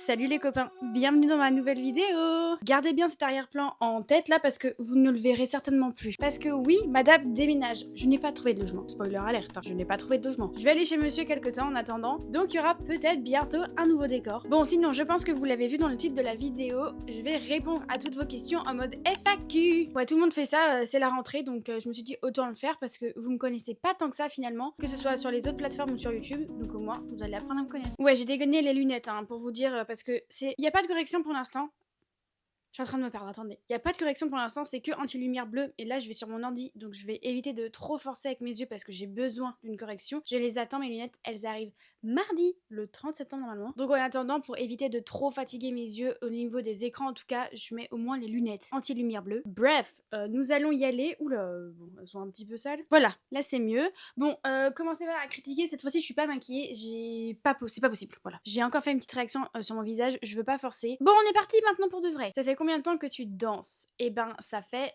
Salut les copains, bienvenue dans ma nouvelle vidéo. Gardez bien cet arrière-plan en tête là parce que vous ne le verrez certainement plus. Parce que oui, madame déménage. Je n'ai pas trouvé de logement. Spoiler alerte, hein, je n'ai pas trouvé de logement. Je vais aller chez monsieur quelque temps en attendant. Donc il y aura peut-être bientôt un nouveau décor. Bon, sinon je pense que vous l'avez vu dans le titre de la vidéo. Je vais répondre à toutes vos questions en mode FAQ. Ouais, tout le monde fait ça, c'est la rentrée. Donc je me suis dit autant le faire parce que vous me connaissez pas tant que ça finalement. Que ce soit sur les autres plateformes ou sur YouTube. Donc au moins, vous allez apprendre à me connaître. Ouais, j'ai dégainé les lunettes hein, pour vous dire parce que c'est... Il n'y a pas de correction pour l'instant. Je suis en train de me perdre, attendez. Il n'y a pas de correction pour l'instant, c'est que anti-lumière bleue. Et là, je vais sur mon ordi, donc je vais éviter de trop forcer avec mes yeux parce que j'ai besoin d'une correction. Je les attends, mes lunettes, elles arrivent mardi, le 30 septembre normalement. Donc en attendant, pour éviter de trop fatiguer mes yeux au niveau des écrans, en tout cas, je mets au moins les lunettes anti-lumière bleue. Bref, nous allons y aller. Oula, bon, elles sont un petit peu sales. Voilà, là c'est mieux. Bon, commencez pas à critiquer, cette fois-ci je suis pas maquillée, c'est pas possible, voilà. J'ai encore fait une petite réaction sur mon visage, je veux pas forcer. Bon, on est parti maintenant pour de vrai. Ça fait combien de temps que tu danses? Eh ben, ça fait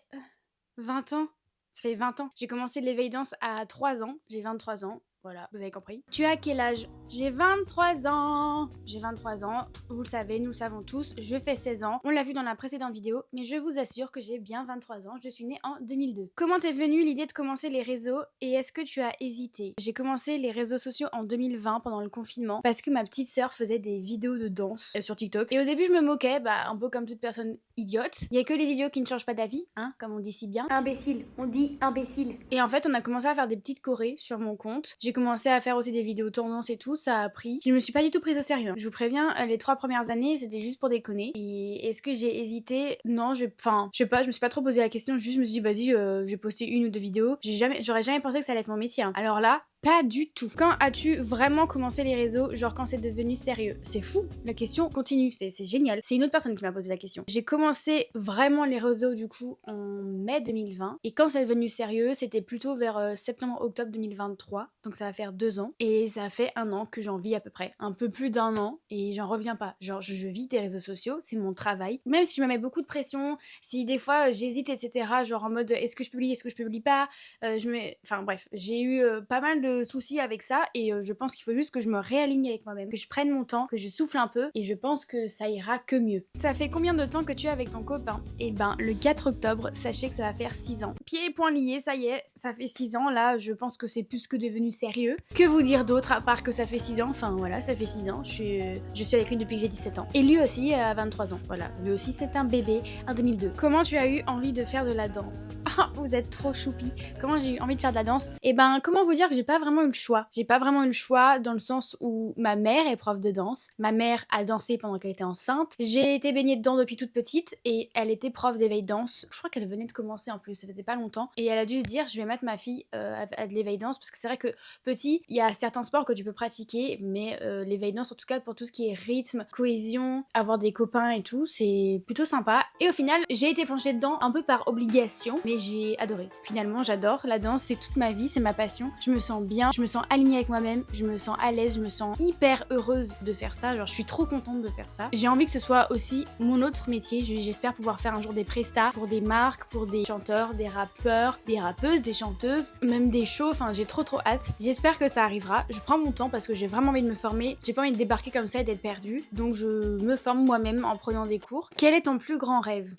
20 ans. Ça fait 20 ans. J'ai commencé l'éveil danse à 3 ans, j'ai 23 ans. Voilà, vous avez compris. Tu as quel âge? J'ai 23 ans. J'ai 23 ans, vous le savez, nous le savons tous, je fais 16 ans. On l'a vu dans la précédente vidéo, mais je vous assure que j'ai bien 23 ans, je suis née en 2002. Comment t'es venue l'idée de commencer les réseaux et est-ce que tu as hésité? J'ai commencé les réseaux sociaux en 2020 pendant le confinement parce que ma petite sœur faisait des vidéos de danse sur TikTok. Et au début, je me moquais, un peu comme toute personne idiote. Il y a que les idiots qui ne changent pas d'avis, hein, comme on dit si bien. Imbécile, on dit imbécile. Et en fait, on a commencé à faire des petites chorés sur mon compte. J'ai commencé à faire aussi des vidéos tendance et tout, ça a pris. Je me suis pas du tout prise au sérieux. Je vous préviens, les 3 premières années, c'était juste pour déconner. Et est-ce que j'ai hésité? Non, je sais pas, je me suis pas trop posé la question, juste je me suis dit, vas-y, je vais poster 1 ou 2 vidéos. J'aurais jamais pensé que ça allait être mon métier, hein. Alors là, pas du tout. Quand as-tu vraiment commencé les réseaux, genre quand c'est devenu sérieux? C'est fou, la question continue, c'est génial. C'est une autre personne qui m'a posé la question. J'ai commencé vraiment les réseaux du coup en mai 2020 et quand c'est devenu sérieux, c'était plutôt vers septembre-octobre 2023, donc ça va faire 2 ans et ça fait 1 an que j'en vis à peu près, un peu plus d'1 an et j'en reviens pas. Genre je vis des réseaux sociaux, c'est mon travail. Même si je me mets beaucoup de pression, si des fois j'hésite etc, genre en mode est-ce que je publie, est-ce que je publie pas, enfin bref, j'ai eu pas mal de soucis avec ça et je pense qu'il faut juste que je me réaligne avec moi-même, que je prenne mon temps, que je souffle un peu et je pense que ça ira que mieux. Ça fait combien de temps que tu es avec ton copain? Eh ben le 4 octobre, sachez que ça va faire 6 ans. Pieds et poings liés, ça y est, ça fait 6 ans, là je pense que c'est plus que devenu sérieux. Que vous dire d'autre à part que ça fait 6 ans, enfin voilà, ça fait 6 ans, je suis avec lui depuis que j'ai 17 ans. Et lui aussi a 23 ans, voilà, lui aussi c'est un bébé en 2002. Comment tu as eu envie de faire de la danse? Ah, vous êtes trop choupi. Comment j'ai eu envie de faire de la danse? Eh ben comment vous dire que j'ai pas vraiment eu le choix. J'ai pas vraiment eu le choix dans le sens où ma mère est prof de danse. Ma mère a dansé pendant qu'elle était enceinte. J'ai été baignée dedans depuis toute petite et elle était prof d'éveil danse. Je crois qu'elle venait de commencer en plus, ça faisait pas longtemps. Et elle a dû se dire, je vais mettre ma fille à de l'éveil danse parce que c'est vrai que petit, il y a certains sports que tu peux pratiquer, mais l'éveil danse en tout cas pour tout ce qui est rythme, cohésion, avoir des copains et tout, c'est plutôt sympa. Et au final, j'ai été plongée dedans un peu par obligation, mais j'ai adoré. Finalement, j'adore la danse, c'est toute ma vie, c'est ma passion. Je me sens bien, je me sens alignée avec moi-même, je me sens à l'aise, je me sens hyper heureuse de faire ça, genre je suis trop contente de faire ça. J'ai envie que ce soit aussi mon autre métier, j'espère pouvoir faire un jour des prestats pour des marques, pour des chanteurs, des rappeurs, des rappeuses, des chanteuses, même des shows, enfin j'ai trop hâte. J'espère que ça arrivera, je prends mon temps parce que j'ai vraiment envie de me former, j'ai pas envie de débarquer comme ça et d'être perdue, donc je me forme moi-même en prenant des cours. Quel est ton plus grand rêve?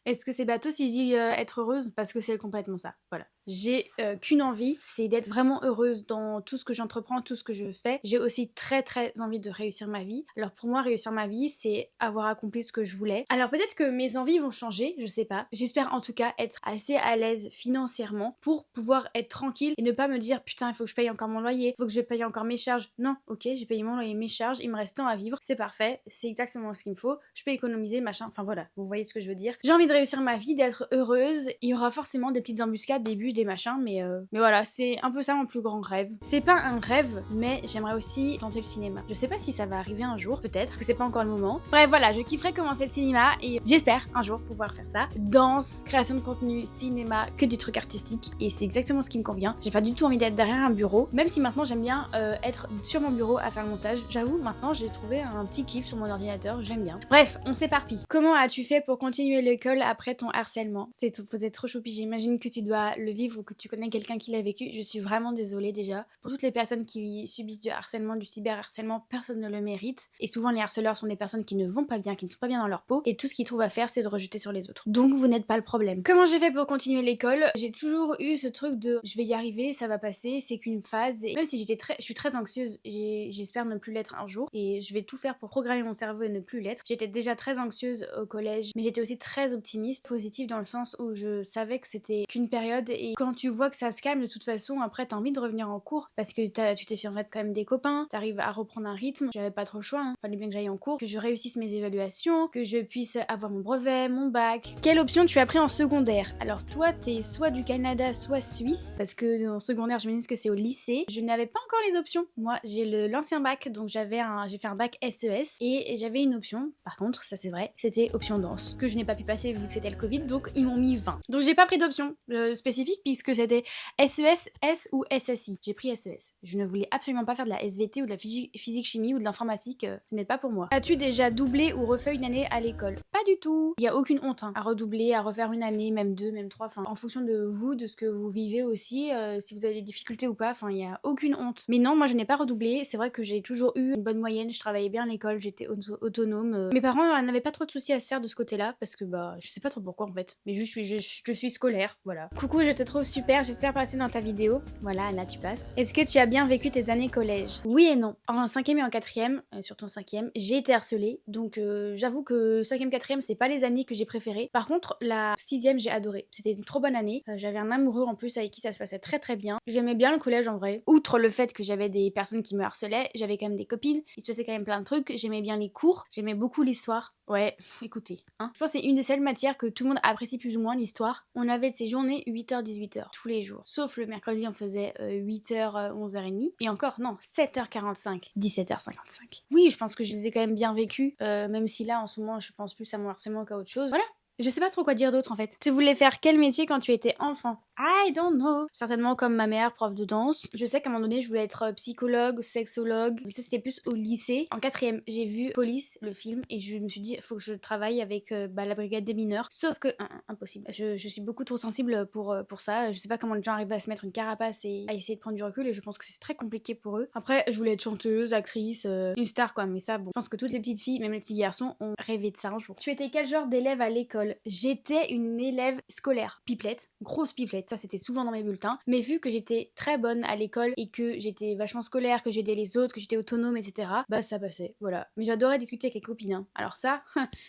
Est-ce que c'est bateau si je dis être heureuse? Parce que c'est complètement ça, voilà. J'ai qu'une envie, c'est d'être vraiment heureuse dans tout ce que j'entreprends, tout ce que je fais. J'ai aussi très envie de réussir ma vie. Alors pour moi, réussir ma vie, c'est avoir accompli ce que je voulais. Alors peut-être que mes envies vont changer, je sais pas. J'espère en tout cas être assez à l'aise financièrement pour pouvoir être tranquille et ne pas me dire putain, il faut que je paye encore mon loyer, il faut que je paye encore mes charges. Non, ok, j'ai payé mon loyer, mes charges, il me reste tant à vivre, c'est parfait, c'est exactement ce qu'il me faut. Je peux économiser, machin, enfin voilà, vous voyez ce que je veux dire. J'ai envie de réussir ma vie, d'être heureuse. Il y aura forcément des petites embuscades, des bûches, des machins, mais voilà, c'est un peu ça mon plus grand rêve. C'est pas un rêve, mais j'aimerais aussi tenter le cinéma. Je sais pas si ça va arriver un jour, peut-être, que c'est pas encore le moment. Bref, voilà, je kifferais commencer le cinéma et j'espère un jour pouvoir faire ça. Danse, création de contenu, cinéma, que du truc artistique et c'est exactement ce qui me convient. J'ai pas du tout envie d'être derrière un bureau, même si maintenant j'aime bien être sur mon bureau à faire le montage. J'avoue, maintenant j'ai trouvé un petit kiff sur mon ordinateur, j'aime bien. Bref, on s'éparpille. Comment as-tu fait pour continuer l'école après ton harcèlement? Vous êtes trop choupi, j'imagine que tu dois le vivre livre ou que tu connais quelqu'un qui l'a vécu, je suis vraiment désolée déjà. Pour toutes les personnes qui subissent du harcèlement, du cyberharcèlement, personne ne le mérite. Et souvent les harceleurs sont des personnes qui ne vont pas bien, qui ne sont pas bien dans leur peau. Et tout ce qu'ils trouvent à faire, c'est de rejeter sur les autres. Donc vous n'êtes pas le problème. Comment j'ai fait pour continuer l'école? J'ai toujours eu ce truc de je vais y arriver, ça va passer, c'est qu'une phase. Et même si je suis très anxieuse, j'espère ne plus l'être un jour. Et je vais tout faire pour programmer mon cerveau et ne plus l'être. J'étais déjà très anxieuse au collège, mais j'étais aussi très optimiste, positive dans le sens où je savais que c'était qu'une période. Et quand tu vois que ça se calme, de toute façon, après t'as envie de revenir en cours parce que tu t'es fait en fait quand même des copains, t'arrives à reprendre un rythme. J'avais pas trop le choix, hein. Fallait bien que j'aille en cours, que je réussisse mes évaluations, que je puisse avoir mon brevet, mon bac. Quelle option tu as pris en secondaire? Alors toi, t'es soit du Canada, soit suisse, parce que en secondaire, je me dis que c'est au lycée. Je n'avais pas encore les options. Moi, j'ai l'ancien bac, donc j'ai fait un bac SES et j'avais une option. Par contre, ça c'est vrai, c'était option danse que je n'ai pas pu passer vu que c'était le Covid, donc ils m'ont mis 20. Donc j'ai pas pris d'option spécifique puisque c'était SES, S ou SSI. J'ai pris SES. Je ne voulais absolument pas faire de la SVT ou de la physique chimie ou de l'informatique, ce n'est pas pour moi. As-tu déjà doublé ou refait une année à l'école? Pas du tout. Il y a aucune honte à redoubler, à refaire une année, même deux, même trois, enfin en fonction de vous, de ce que vous vivez aussi, si vous avez des difficultés ou pas, enfin il y a aucune honte. Mais non, moi je n'ai pas redoublé, c'est vrai que j'ai toujours eu une bonne moyenne, je travaillais bien à l'école, j'étais autonome. Mes parents n'avaient pas trop de soucis à se faire de ce côté-là parce que bah je sais pas trop pourquoi en fait, mais juste je suis scolaire, voilà. Coucou, je te trouve super, j'espère passer dans ta vidéo. Voilà, là tu passes. Est-ce que tu as bien vécu tes années collège? Oui et non. En 5e et en 4e, surtout en 5e, j'ai été harcelée, donc j'avoue que 5e, 4e, c'est pas les années que j'ai préférées. Par contre, la 6e, j'ai adoré. C'était une trop bonne année. J'avais un amoureux en plus avec qui ça se passait très très bien. J'aimais bien le collège en vrai. Outre le fait que j'avais des personnes qui me harcelaient, j'avais quand même des copines. Il se passait quand même plein de trucs. J'aimais bien les cours. J'aimais beaucoup l'histoire. Ouais, écoutez, hein. Je pense que c'est une des seules matières que tout le monde apprécie plus ou moins, l'histoire. On avait de ces journées 8h, 18h, tous les jours. Sauf le mercredi, on faisait 8h, 11h30. Et encore, non, 7h45, 17h55. Oui, je pense que je les ai quand même bien vécues, même si là, en ce moment, je pense plus à mon harcèlement qu'à autre chose. Voilà. Je sais pas trop quoi dire d'autre en fait. Tu voulais faire quel métier quand tu étais enfant? I don't know. Certainement comme ma mère, prof de danse. Je sais qu'à un moment donné, je voulais être psychologue, sexologue. Mais ça, c'était plus au lycée. En 4e, j'ai vu Police, le film, et je me suis dit, faut que je travaille avec la brigade des mineurs. Sauf que, impossible. Je suis beaucoup trop sensible pour ça. Je sais pas comment les gens arrivent à se mettre une carapace et à essayer de prendre du recul, et je pense que c'est très compliqué pour eux. Après, je voulais être chanteuse, actrice, une star quoi, mais ça, bon. Je pense que toutes les petites filles, même les petits garçons, ont rêvé de ça un jour. Tu étais quel genre d'élève à l'école? J'étais une élève scolaire. Pipelette, grosse pipelette, ça c'était souvent dans mes bulletins. Mais vu que j'étais très bonne à l'école et que j'étais vachement scolaire, que j'aidais les autres, que j'étais autonome, etc., bah ça passait, voilà. Mais j'adorais discuter avec les copines, hein. Alors ça,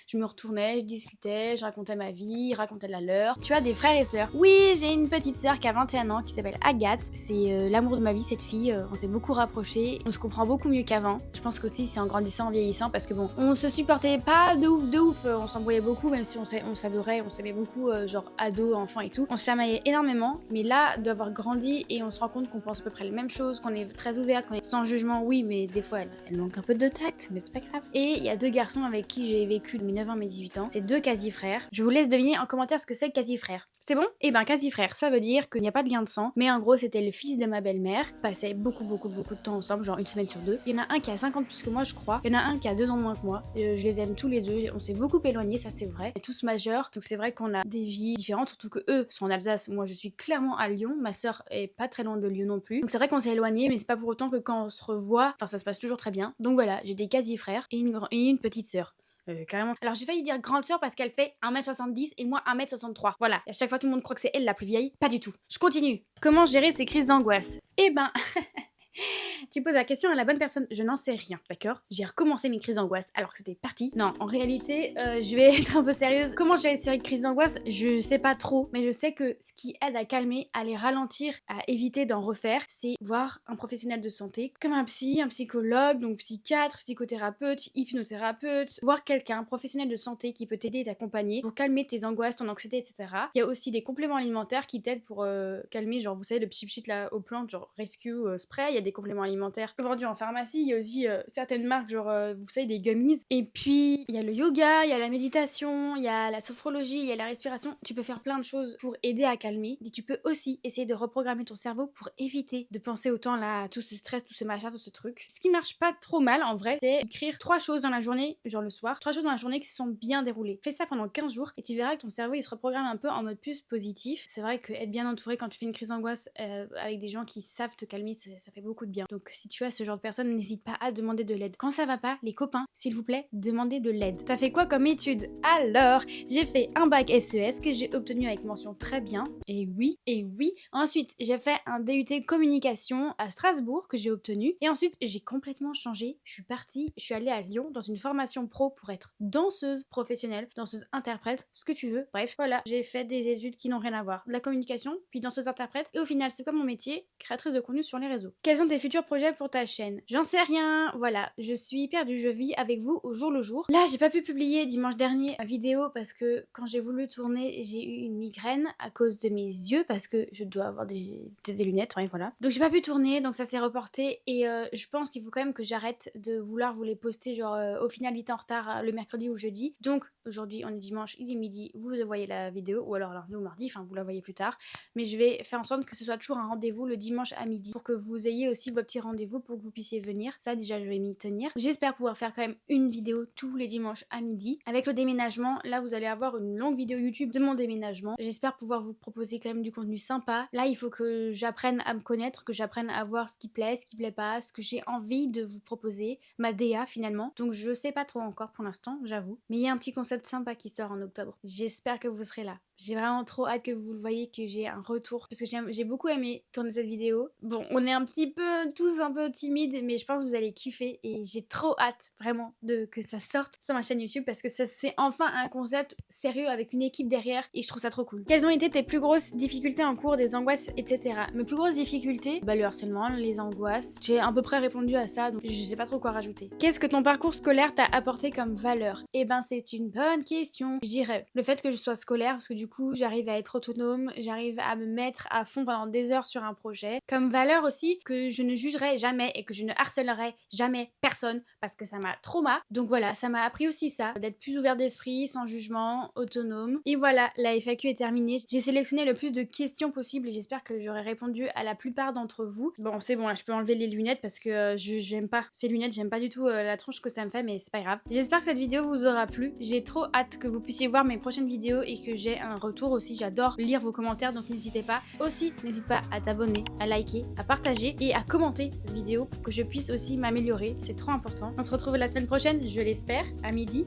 je me retournais, je discutais, je racontais ma vie, je racontais la leur. Tu as des frères et sœurs? Oui, j'ai une petite sœur qui a 21 ans, qui s'appelle Agathe. C'est l'amour de ma vie, cette fille. On s'est beaucoup rapprochés, on se comprend beaucoup mieux qu'avant. Je pense qu'aussi c'est en grandissant, en vieillissant, parce que bon, on se supportait pas de ouf, on s'embrouillait beaucoup, même si on s'adorait, on s'aimait beaucoup, genre ado, enfant et tout. On se chamaillait énormément, mais là, d'avoir grandi et on se rend compte qu'on pense à peu près les mêmes choses, qu'on est très ouverte, qu'on est sans jugement, oui, mais des fois elle manque un peu de tact, mais c'est pas grave. Et il y a deux garçons avec qui j'ai vécu de mes 9 ans à mes 18 ans, c'est deux quasi-frères. Je vous laisse deviner en commentaire ce que c'est quasi-frère. C'est bon? Eh ben quasi-frère, ça veut dire qu'il n'y a pas de lien de sang, mais en gros c'était le fils de ma belle-mère, passait beaucoup de temps ensemble, genre une semaine sur deux. Il y en a un qui a 5 ans de plus que moi je crois, il y en a un qui a 2 ans de moins que moi. Je les aime tous les deux, on s'est beaucoup éloignés, ça c'est vrai. On est tous majeurs, donc c'est vrai qu'on a des vies différentes, surtout que eux sont en Alsace, moi je suis clairement à Lyon, ma sœur est pas très loin de Lyon non plus. Donc c'est vrai qu'on s'est éloignés, mais c'est pas pour autant que quand on se revoit, enfin ça se passe toujours très bien. Donc voilà, j'ai des quasi-frères et une petite sœur. Carrément. Alors j'ai failli dire grande sœur parce qu'elle fait 1m70 et moi 1m63. Voilà. Et à chaque fois tout le monde croit que c'est elle la plus vieille. Pas du tout. Je continue. Comment gérer ces crises d'angoisse? Eh ben... Tu poses la question à la bonne personne, je n'en sais rien, d'accord? J'ai recommencé mes crises d'angoisse alors que c'était parti. Non, en réalité, je vais être un peu sérieuse. Comment gérer ces crises d'angoisse? Je sais pas trop, mais je sais que ce qui aide à calmer, à les ralentir, à éviter d'en refaire, c'est voir un professionnel de santé, comme un psy, un psychologue, donc psychiatre, psychothérapeute, hypnothérapeute, voir quelqu'un, un professionnel de santé qui peut t'aider et t'accompagner pour calmer tes angoisses, ton anxiété, etc. Il y a aussi des compléments alimentaires qui t'aident pour calmer, genre vous savez le pchit là aux plantes, genre Rescue Spray, il y a des compléments alimentaires vendus en pharmacie. Il y a aussi certaines marques, genre, vous savez, des gummies. Et puis, il y a le yoga, il y a la méditation, il y a la sophrologie, il y a la respiration. Tu peux faire plein de choses pour aider à calmer. Et tu peux aussi essayer de reprogrammer ton cerveau pour éviter de penser autant là à tout ce stress, tout ce machin, tout ce truc. Ce qui marche pas trop mal en vrai, c'est écrire 3 choses dans la journée, genre le soir, 3 choses dans la journée qui se sont bien déroulées. Fais ça pendant 15 jours et tu verras que ton cerveau il se reprogramme un peu en mode plus positif. C'est vrai que être bien entouré quand tu fais une crise d'angoisse avec des gens qui savent te calmer, ça fait beaucoup de bien. Donc si tu as ce genre de personne, n'hésite pas à demander de l'aide. Quand ça va pas, les copains, s'il vous plaît, demandez de l'aide. T'as fait quoi comme étude? Alors, j'ai fait un bac SES que j'ai obtenu avec mention très bien. Et oui, et oui. Ensuite, j'ai fait un DUT communication à Strasbourg que j'ai obtenu. Et ensuite, j'ai complètement changé. Je suis allée à Lyon dans une formation pro pour être danseuse professionnelle, danseuse interprète, ce que tu veux. Bref, voilà, j'ai fait des études qui n'ont rien à voir. De la communication, puis danseuse interprète. Et au final, c'est quoi mon métier? Créatrice de contenu sur les réseaux. Quels sont tes futurs projets pour ta chaîne? J'en sais rien. Voilà, je suis perdue. Je vis avec vous au jour le jour. Là, j'ai pas pu publier dimanche dernier ma vidéo parce que quand j'ai voulu tourner, j'ai eu une migraine à cause de mes yeux parce que je dois avoir des lunettes, ouais, voilà. Donc j'ai pas pu tourner, donc ça s'est reporté et je pense qu'il faut quand même que j'arrête de vouloir vous les poster genre au final vite en retard le mercredi ou le jeudi. Donc aujourd'hui on est dimanche, il est midi, vous voyez la vidéo ou alors lundi ou mardi, enfin vous la voyez plus tard. Mais je vais faire en sorte que ce soit toujours un rendez-vous le dimanche à midi pour que vous ayez aussi vos petits rendez-vous pour que vous puissiez venir. Ça déjà je vais m'y tenir. J'espère pouvoir faire quand même une vidéo tous les dimanches à midi. Avec le déménagement, là vous allez avoir une longue vidéo YouTube de mon déménagement. J'espère pouvoir vous proposer quand même du contenu sympa. Là il faut que j'apprenne à me connaître, que j'apprenne à voir ce qui plaît, ce qui plaît pas, ce que j'ai envie de vous proposer, ma DA finalement. Donc je sais pas trop encore pour l'instant, j'avoue. Mais il y a un petit concept sympa qui sort en octobre. J'espère que vous serez là. J'ai vraiment trop hâte que vous le voyez, que j'ai un retour. Parce que j'ai beaucoup aimé tourner cette vidéo. Bon, on est un petit peu, tous un peu timides, mais je pense que vous allez kiffer. Et j'ai trop hâte, vraiment, que ça sorte sur ma chaîne YouTube. Parce que ça, c'est enfin un concept sérieux avec une équipe derrière. Et je trouve ça trop cool. Quelles ont été tes plus grosses difficultés en cours, des angoisses, etc. Mes plus grosses difficultés, bah le harcèlement, les angoisses. J'ai à peu près répondu à ça, donc je sais pas trop quoi rajouter. Qu'est-ce que ton parcours scolaire t'a apporté comme valeur? Eh ben, c'est une bonne question. Je dirais le fait que je sois scolaire, parce que du coup, j'arrive à être autonome, j'arrive à me mettre à fond pendant des heures sur un projet. Comme valeur aussi, que je ne jugerai jamais et que je ne harcèlerai jamais personne, parce que ça m'a trauma. Donc voilà, ça m'a appris aussi ça, d'être plus ouvert d'esprit, sans jugement, autonome. Et voilà, la FAQ est terminée. J'ai sélectionné le plus de questions possibles et j'espère que j'aurai répondu à la plupart d'entre vous. Bon, c'est bon, là, je peux enlever les lunettes parce que j'aime pas ces lunettes, j'aime pas du tout la tronche que ça me fait, mais c'est pas grave. J'espère que cette vidéo vous aura plu. J'ai trop hâte que vous puissiez voir mes prochaines vidéos et que j'ai un retour aussi. J'adore lire vos commentaires, donc n'hésitez pas. Aussi, n'hésite pas à t'abonner, à liker, à partager et à commenter cette vidéo pour que je puisse aussi m'améliorer. C'est trop important. On se retrouve la semaine prochaine, je l'espère, à midi.